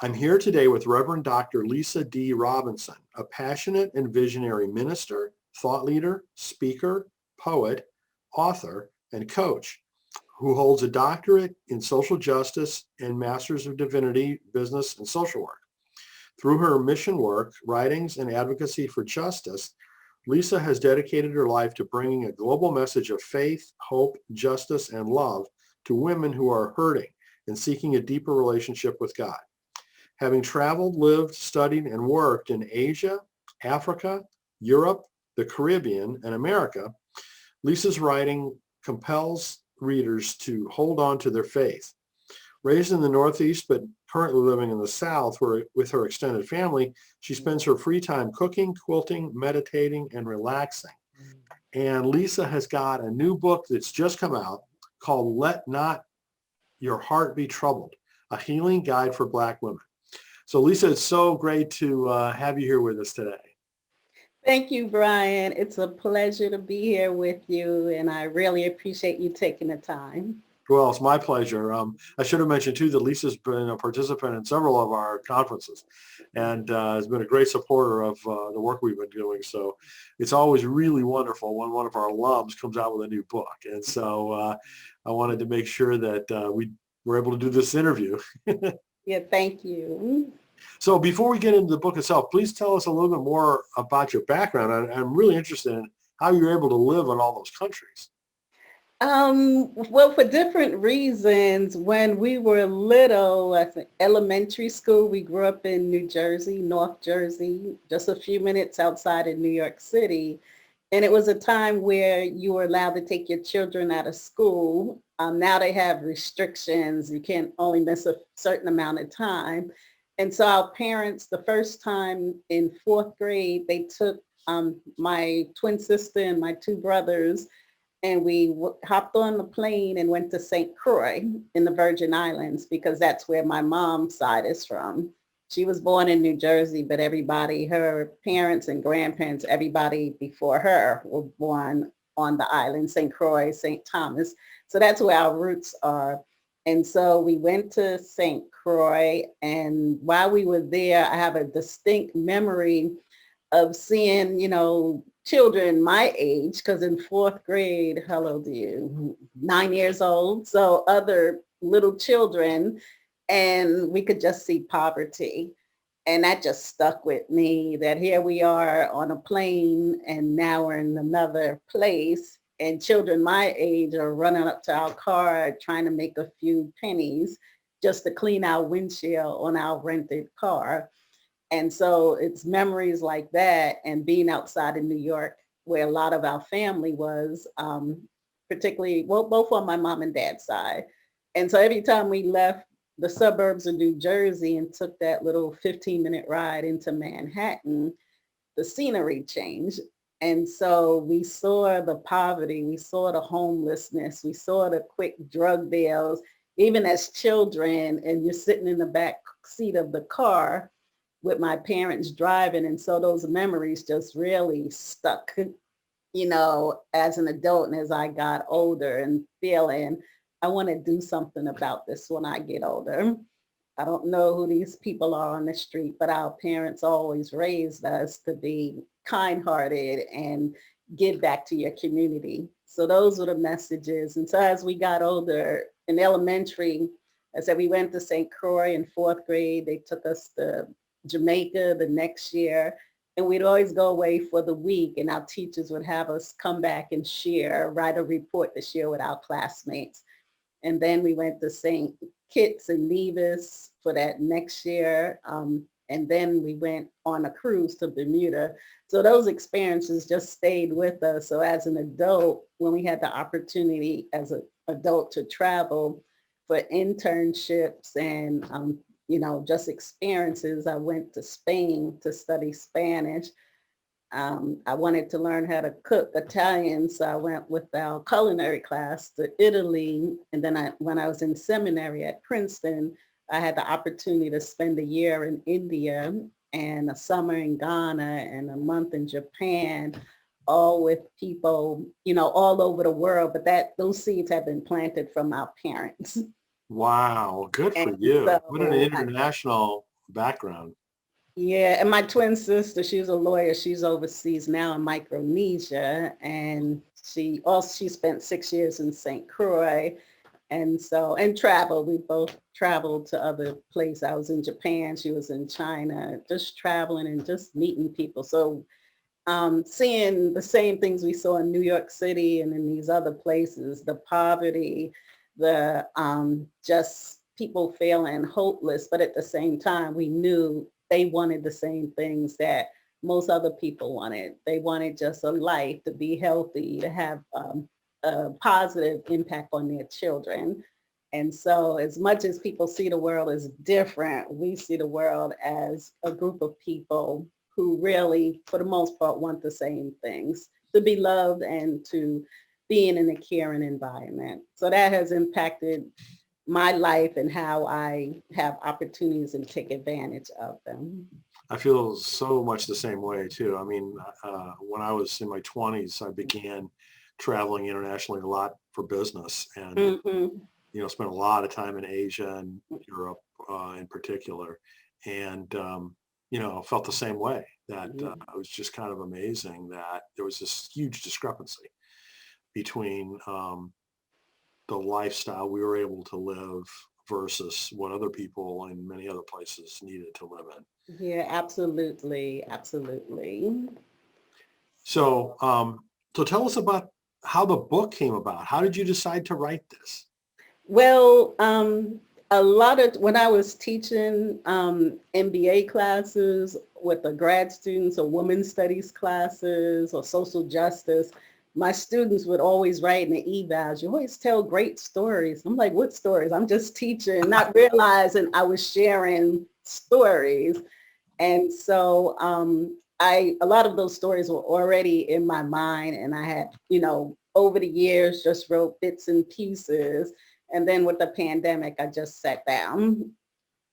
I'm here today with Reverend Dr. Lisa D. Robinson, a passionate and visionary minister, thought leader, speaker, poet, author, and coach who holds a doctorate in social justice and Masters of Divinity, Business, and Social Work. Through her mission work, writings, and advocacy for justice, Lisa has dedicated her life to bringing a global message of faith, hope, justice, and love to women who are hurting and seeking a deeper relationship with God. Having traveled, lived, studied, and worked in Asia, Africa, Europe, the Caribbean, and America, Lisa's writing compels readers to hold on to their faith. Raised in the Northeast, but currently living in the South where, with her extended family, she spends her free time cooking, quilting, meditating, and relaxing. And Lisa has got a new book that's just come out called Let Not Your Heart Be Troubled, a healing guide for Black women. So Lisa, it's so great to have you here with us today. Thank you, Brian. It's a pleasure to be here with you, and I really appreciate you taking the time. Well, it's my pleasure. I should have mentioned too that Lisa's been a participant in several of our conferences and has been a great supporter of the work we've been doing. So it's always really wonderful when one of our alums comes out with a new book. And so I wanted to make sure that we were able to do this interview. Yeah, thank you. So before we get into the book itself, please tell us a little bit more about your background. I'm really interested in how you're able to live in all those countries. Well, for different reasons, when we were little, at the elementary school, we grew up in New Jersey, North Jersey, just a few minutes outside of New York City. And it was a time where you were allowed to take your children out of school. Now they have restrictions. You can't only miss a certain amount of time. And so our parents, the first time in fourth grade, they took my twin sister and my two brothers, and we hopped on the plane and went to St. Croix in the Virgin Islands because that's where my mom's side is from. She was born in New Jersey, but everybody, her parents and grandparents, everybody before her were born on the island, St. Croix, St. Thomas. So that's where our roots are. And so we went to St. Croix, and while we were there, I have a distinct memory of seeing, children my age, because in fourth grade, how old are you? 9 years old. So other little children, and we could just see poverty. And that just stuck with me that here we are on a plane and now we're in another place and children my age are running up to our car trying to make a few pennies just to clean our windshield on our rented car. And so it's memories like that and being outside of New York where a lot of our family was, particularly, well, both on my mom and dad's side. And so every time we left the suburbs of New Jersey and took that little 15-minute ride into Manhattan, the scenery changed. And so we saw the poverty, we saw the homelessness, we saw the quick drug deals, even as children, and you're sitting in the back seat of the car with my parents driving. And so those memories just really stuck, as an adult and as I got older and feeling, I want to do something about this when I get older. I don't know who these people are on the street, but our parents always raised us to be kind-hearted and give back to your community. So those were the messages. And so as we got older in elementary, I said we went to St. Croix in fourth grade. They took us to Jamaica the next year. And we'd always go away for the week and our teachers would have us come back and write a report to share with our classmates. And then we went to St. Kitts and Nevis for that next year. And then we went on a cruise to Bermuda. So those experiences just stayed with us. So as an adult, when we had the opportunity as an adult to travel for internships and, just experiences, I went to Spain to study Spanish. I wanted to learn how to cook Italian, so I went with our culinary class to Italy. And then when I was in seminary at Princeton, I had the opportunity to spend a year in India and a summer in Ghana and a month in Japan, all with people, all over the world. But those seeds have been planted from our parents. Wow, good for And you. What an so international background. yeah, and my twin sister, she's a lawyer. She's overseas now in Micronesia, and she spent 6 years in St. Croix, and so and traveled. We both traveled to other places. I was in Japan, she was in China, just traveling and just meeting people. So seeing the same things we saw in New York City and in these other places, the poverty, the just people feeling hopeless, but at the same time, we knew they wanted the same things that most other people wanted. They wanted just a life, to be healthy, to have a positive impact on their children. And so as much as people see the world as different, we see the world as a group of people who really, for the most part, want the same things, to be loved and to be in a caring environment. So that has impacted my life and how I have opportunities and take advantage of them. I feel so much the same way too. I mean, when I was in my 20s, I began traveling internationally a lot for business and, Hmm. spent a lot of time in Asia and Europe in particular. And, felt the same way that it was just kind of amazing that there was this huge discrepancy between the lifestyle we were able to live versus what other people in many other places needed to live in. Yeah, absolutely, absolutely. So, so tell us about how the book came about. How did you decide to write this? Well, a lot of when I was teaching MBA classes with the grad students or women's studies classes or social justice, my students would always write in the evals, you always tell great stories. I'm like, what stories? I'm just teaching, not realizing I was sharing stories. And so a lot of those stories were already in my mind, and I had, over the years just wrote bits and pieces. And then with the pandemic, I just sat down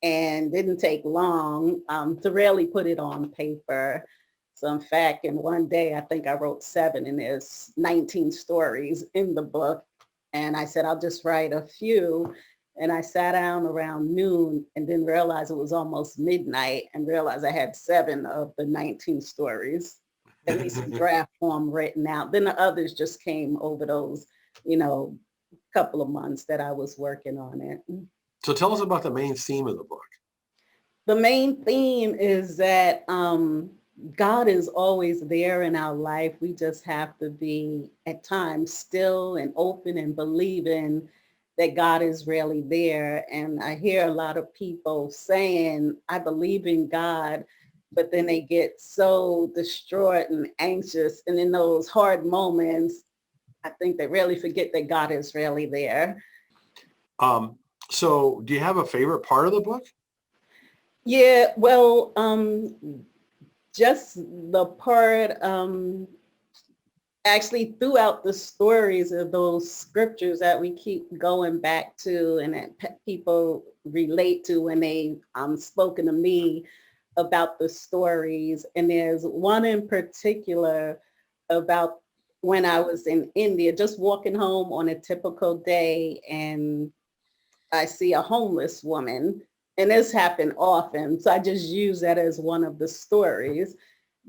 and didn't take long to really put it on paper. So in fact, in one day, I think I wrote 7 and there's 19 stories in the book. And I said, I'll just write a few. And I sat down around noon and then realized it was almost midnight and realized I had 7 of the 19 stories, at least in draft form written out. Then the others just came over those, you know, couple of months that I was working on it. So tell us about the main theme of the book. The main theme is that God is always there in our life. We just have to be at times still and open and believing that God is really there. And I hear a lot of people saying, I believe in God, but then they get so distraught and anxious. And in those hard moments, I think they really forget that God is really there. Um, so do you have a favorite part of the book? Yeah, well, just the part actually throughout the stories of those scriptures that we keep going back to and that people relate to when they spoken to me about the stories. And there's one in particular about when I was in India, just walking home on a typical day, and I see a homeless woman, and this happened often. So I just use that as one of the stories.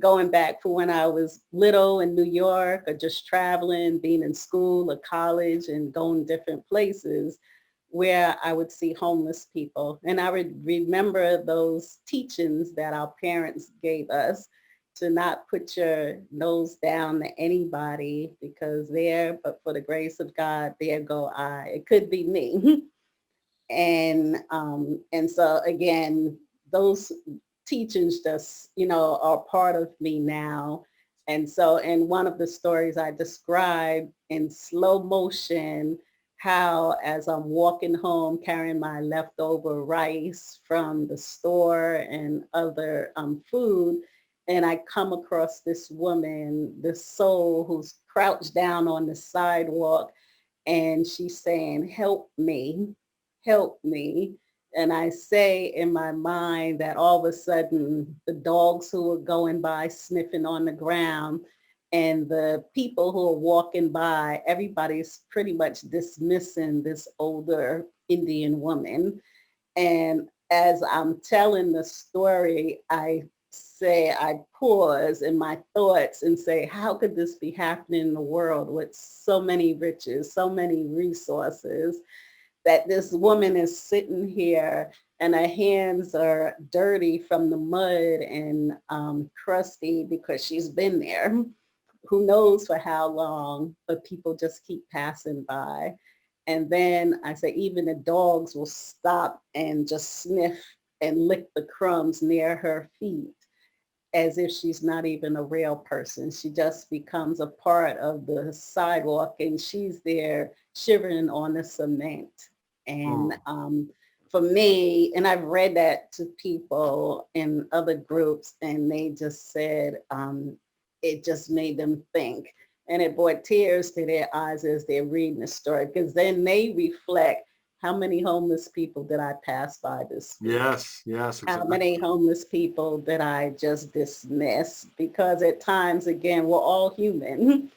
Going back for when I was little in New York or just traveling, being in school or college and going different places where I would see homeless people. And I would remember those teachings that our parents gave us to not put your nose down to anybody because there, but for the grace of God, there go I. It could be me. And so again, those teachings just are part of me now. And so in one of the stories I described in slow motion how as I'm walking home carrying my leftover rice from the store and other food, and I come across this woman, this soul who's crouched down on the sidewalk, and she's saying, help me, help me. And I say in my mind that all of a sudden the dogs who are going by sniffing on the ground and the people who are walking by, everybody's pretty much dismissing this older, Indian woman. And as I'm telling the story, I pause in my thoughts and say, how could this be happening in the world with so many riches, so many resources, that this woman is sitting here and her hands are dirty from the mud and crusty because she's been there. Who knows for how long, but people just keep passing by. And then I say, even the dogs will stop and just sniff and lick the crumbs near her feet as if she's not even a real person. She just becomes a part of the sidewalk and she's there shivering on the cement. And Mm. for me, and I've read that to people in other groups, and they just said it just made them think. And it brought tears to their eyes as they're reading the story, because then they reflect, how many homeless people did I pass by this week? Yes, yes, How exactly. many homeless people did I just dismiss? Because at times, again, we're all human.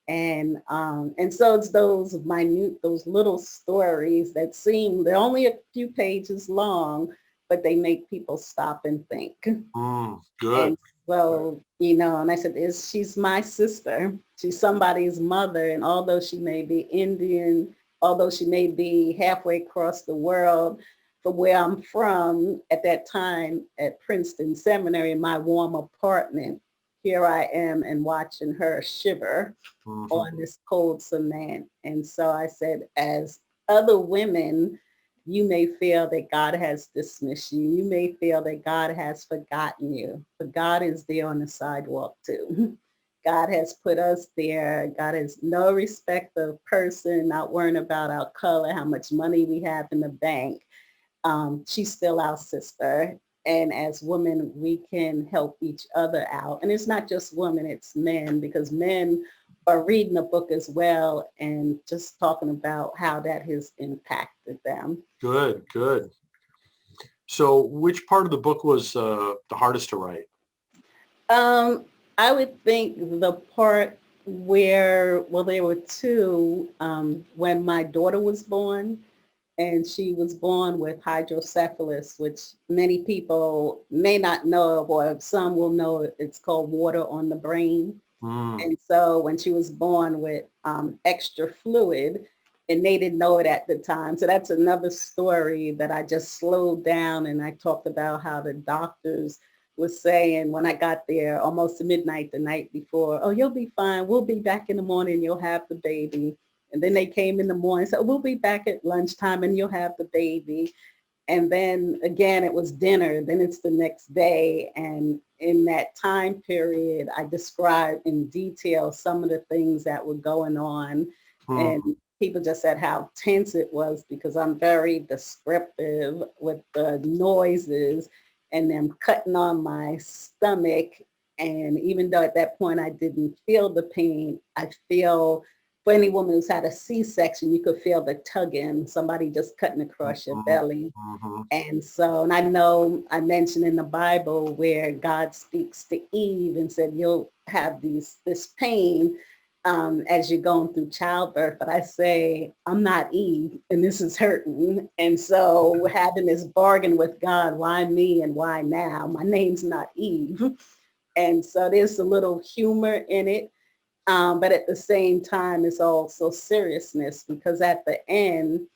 And so it's those minute, those little stories that seem, they're only a few pages long, but they make people stop and think. Good. And so, and I said, she's my sister. She's somebody's mother. And although she may be Indian, although she may be halfway across the world from where I'm from, at that time at Princeton Seminary, in my warm apartment, here I am and watching her shiver Hmm. on this cold cement. And so I said, as other women, you may feel that God has dismissed you. You may feel that God has forgotten you, but God is there on the sidewalk too. God has put us there. God has no respect of person, not worrying about our color, how much money we have in the bank. She's still our sister. And as women, we can help each other out. And it's not just women, it's men, because men are reading the book as well and just talking about how that has impacted them. Good, good. So which part of the book was the hardest to write? Um, I would think the part where, well, there were two, when my daughter was born, and she was born with hydrocephalus, which many people may not know of, or some will know it's called water on the brain. Mm. And so when she was born with extra fluid, and they didn't know it at the time. So that's another story that I just slowed down, and I talked about how the doctors was saying when I got there almost to midnight the night before, oh, you'll be fine. We'll be back in the morning. You'll have the baby. And then they came in the morning, so we'll be back at lunchtime and you'll have the baby. And then again, it was dinner. Then it's the next day. And in that time period, I described in detail some of the things that were going on. And Mm. people just said how tense it was, because I'm very descriptive with the noises and them cutting on my stomach. And even though at that point I didn't feel the pain, I feel, for any woman who's had a C-section, you could feel the tugging, somebody just cutting across your Mhm. belly. Mhm. And so, and I know I mentioned in the Bible where God speaks to Eve and said, you'll have this pain as you're going through childbirth. But I say, I'm not Eve and this is hurting. And so having this bargain with God, why me and why now? My name's not Eve. And so there's a little humor in it. But at the same time, it's also seriousness, because at the end,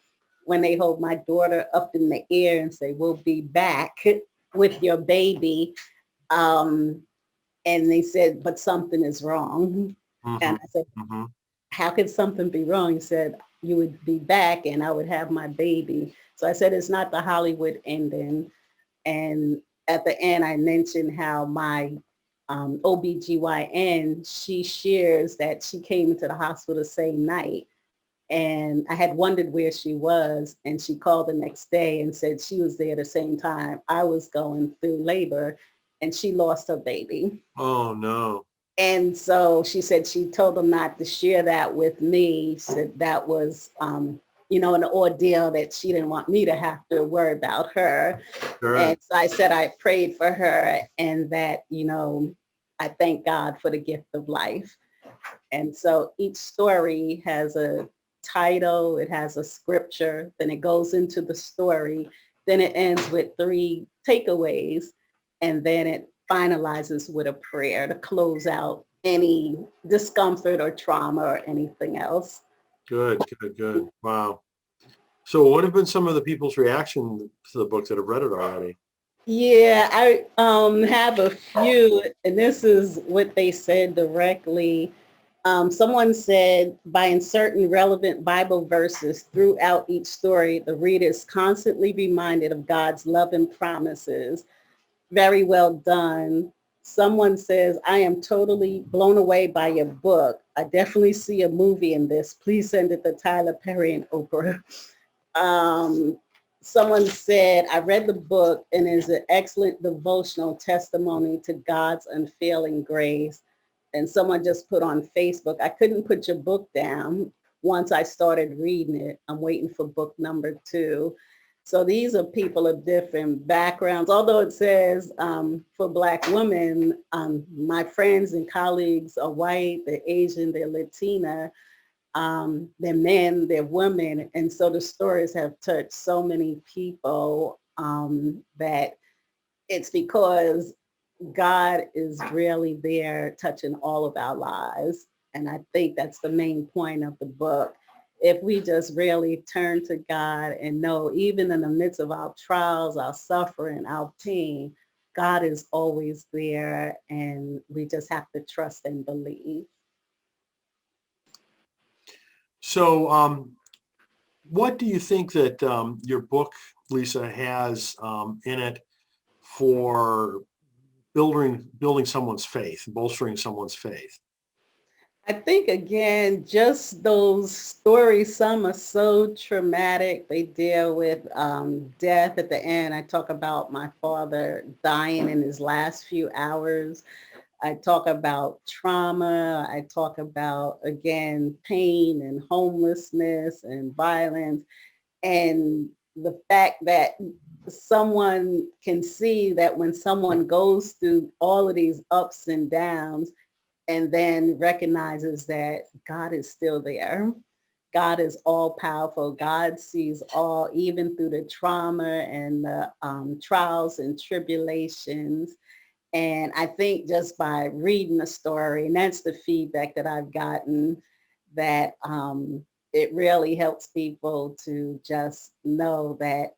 when they hold my daughter up in the air and say, we'll be back with your baby, um, and they said, but something is wrong. And Mhm. I said, Mhm. how could something be wrong? He said, you would be back and I would have my baby. So I said, it's not the Hollywood ending. And at the end, I mentioned how my OBGYN, she shares that she came into the hospital the same night. And I had wondered where she was. And she called the next day and said she was there the same time I was going through labor, and she lost her baby. Oh no. And so she said she told them not to share that with me. Said that was, an ordeal that she didn't want me to have to worry about her. Good. And so I said I prayed for her, and that, I thank God for the gift of life. And so each story has a title, it has a scripture, then it goes into the story, then it ends with 3 takeaways, and then it finalizes with a prayer to close out any discomfort or trauma or anything else. Good, good, good. Wow. So what have been some of the people's reaction to the book that have read it already? Yeah, I have a few, and this is what they said directly. Someone said, by inserting relevant Bible verses throughout each story, the reader is constantly reminded of God's love and promises. Very well done. Someone says, I am totally blown away by your book. I definitely see a movie in this. Please send it to Tyler Perry and Oprah. Um, Someone said, I read the book and is an excellent devotional testimony to God's unfailing grace. And someone just put on Facebook, I couldn't put your book down once I started reading it. I'm waiting for book number 2. So these are people of different backgrounds. Although it says for Black women, my friends and colleagues are white, they're Asian, they're Latina, they're men, they're women. And so the stories have touched so many people that it's because God is really there touching all of our lives. And I think that's the main point of the book. If we just really turn to God and know, even in the midst of our trials, our suffering, our pain, God is always there, and we just have to trust and believe. So what do you think that your book, Lisa, has in it for building someone's faith, bolstering someone's faith? I think again, just those stories, some are so traumatic. They deal with death at the end. I talk about my father dying in his last few hours. I talk about trauma. I talk about, again, pain and homelessness and violence. And the fact that someone can see that when someone goes through all of these ups and downs, and then recognizes that God is still there. God is all powerful. God sees all, even through the trauma and the trials and tribulations. And I think just by reading the story, and that's the feedback that I've gotten, that it really helps people to just know that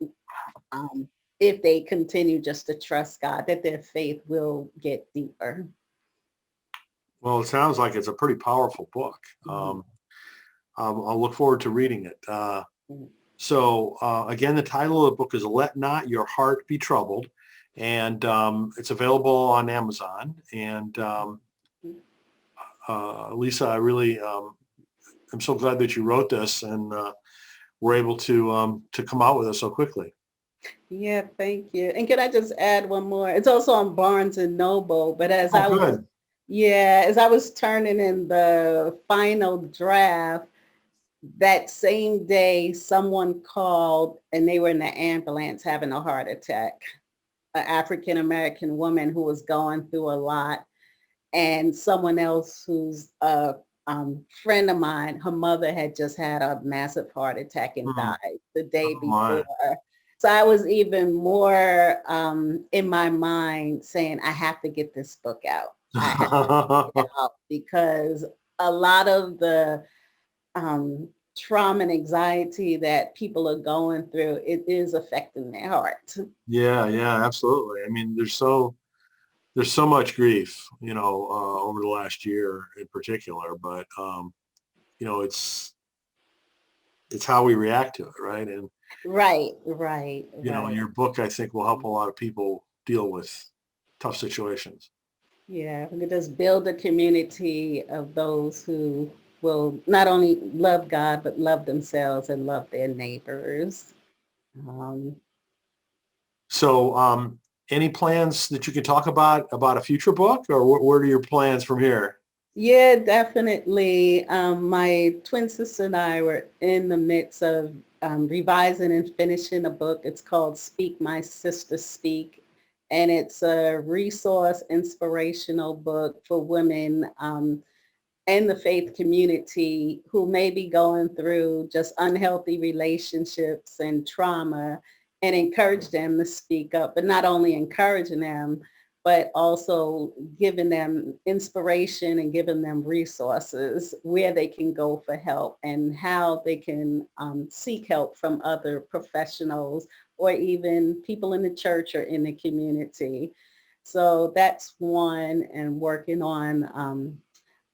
if they continue just to trust God, that their faith will get deeper. Well, it sounds like it's a pretty powerful book. Mhm. I'll look forward to reading it. So again, the title of the book is Let Not Your Heart Be Troubled, and it's available on Amazon. And Lisa, I really am so glad that you wrote this and were able to come out with it so quickly. Yeah, thank you. And can I just add one more? It's also on Barnes and Noble, but Oh, good. as I was turning in the final draft, that same day, someone called and they were in the ambulance having a heart attack. An African American woman who was going through a lot, and someone else who's a friend of mine, her mother had just had a massive heart attack and Hmm. died the day Oh before. my. So I was even more in my mind saying, I have to get this book out. I have to get it out because a lot of the trauma and anxiety that people are going through, it is affecting their heart. Yeah, yeah, absolutely. I mean, there's so much grief, over the last year in particular, but it's how we react to it, right? And Right, right, right. your book, I think, will help a lot of people deal with tough situations. Yeah, we could just build a community of those who will not only love God, but love themselves and love their neighbors. Um, So, any plans that you can talk about a future book, or what are your plans from here? yeah, definitely. My twin sister and I were in the midst of revising and finishing a book. It's called Speak, My Sister Speak. And it's a resource inspirational book for women and the faith community who may be going through just unhealthy relationships and trauma, and encourage them to speak up, but not only encouraging them, but also giving them inspiration and giving them resources where they can go for help and how they can seek help from other professionals or even people in the church or in the community. So that's one, and working on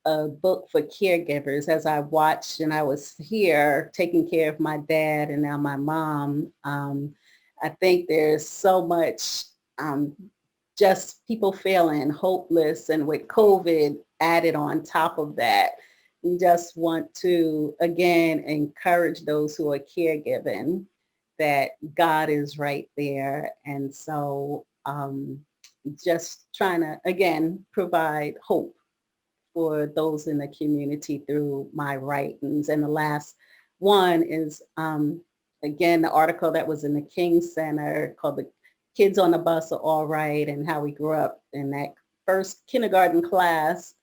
a book for caregivers as I watched and I was here taking care of my dad and now my mom. I think there's so much um, just people feeling hopeless, and with COVID added on top of that, just want to again encourage those who are caregiving that God is right there. And so just trying to again provide hope for those in the community through my writings. And the last one is, again, the article that was in the King Center called "The Kids on the Bus Are All Right," and how we grew up in that first kindergarten class.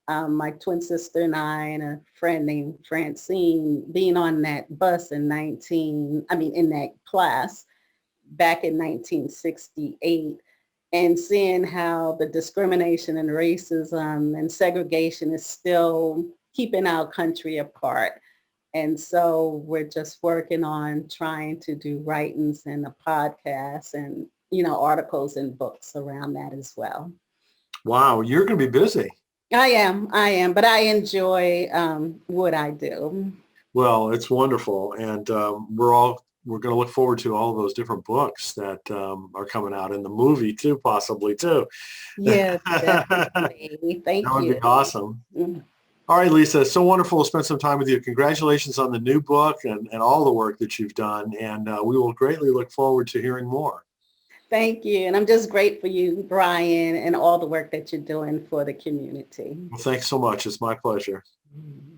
My twin sister and I and a friend named Francine being on that bus in in that class back in 1968, and seeing how the discrimination and racism and segregation is still keeping our country apart. And so we're just working on trying to do writings and a podcast and, articles and books around that as well. Wow, you're going to be busy. I am, but I enjoy what I do. Well, it's wonderful. And we're going to look forward to all those different books that are coming out, in the movie too, possibly too. Yes, definitely. Thank That would you. be awesome. Mm. All right, Lisa, it's so wonderful to spend some time with you. Congratulations on the new book and all the work that you've done. And we will greatly look forward to hearing more. Thank you. And I'm just grateful for you, Brian, and all the work that you're doing for the community. Well, thanks so much. It's my pleasure. Mm.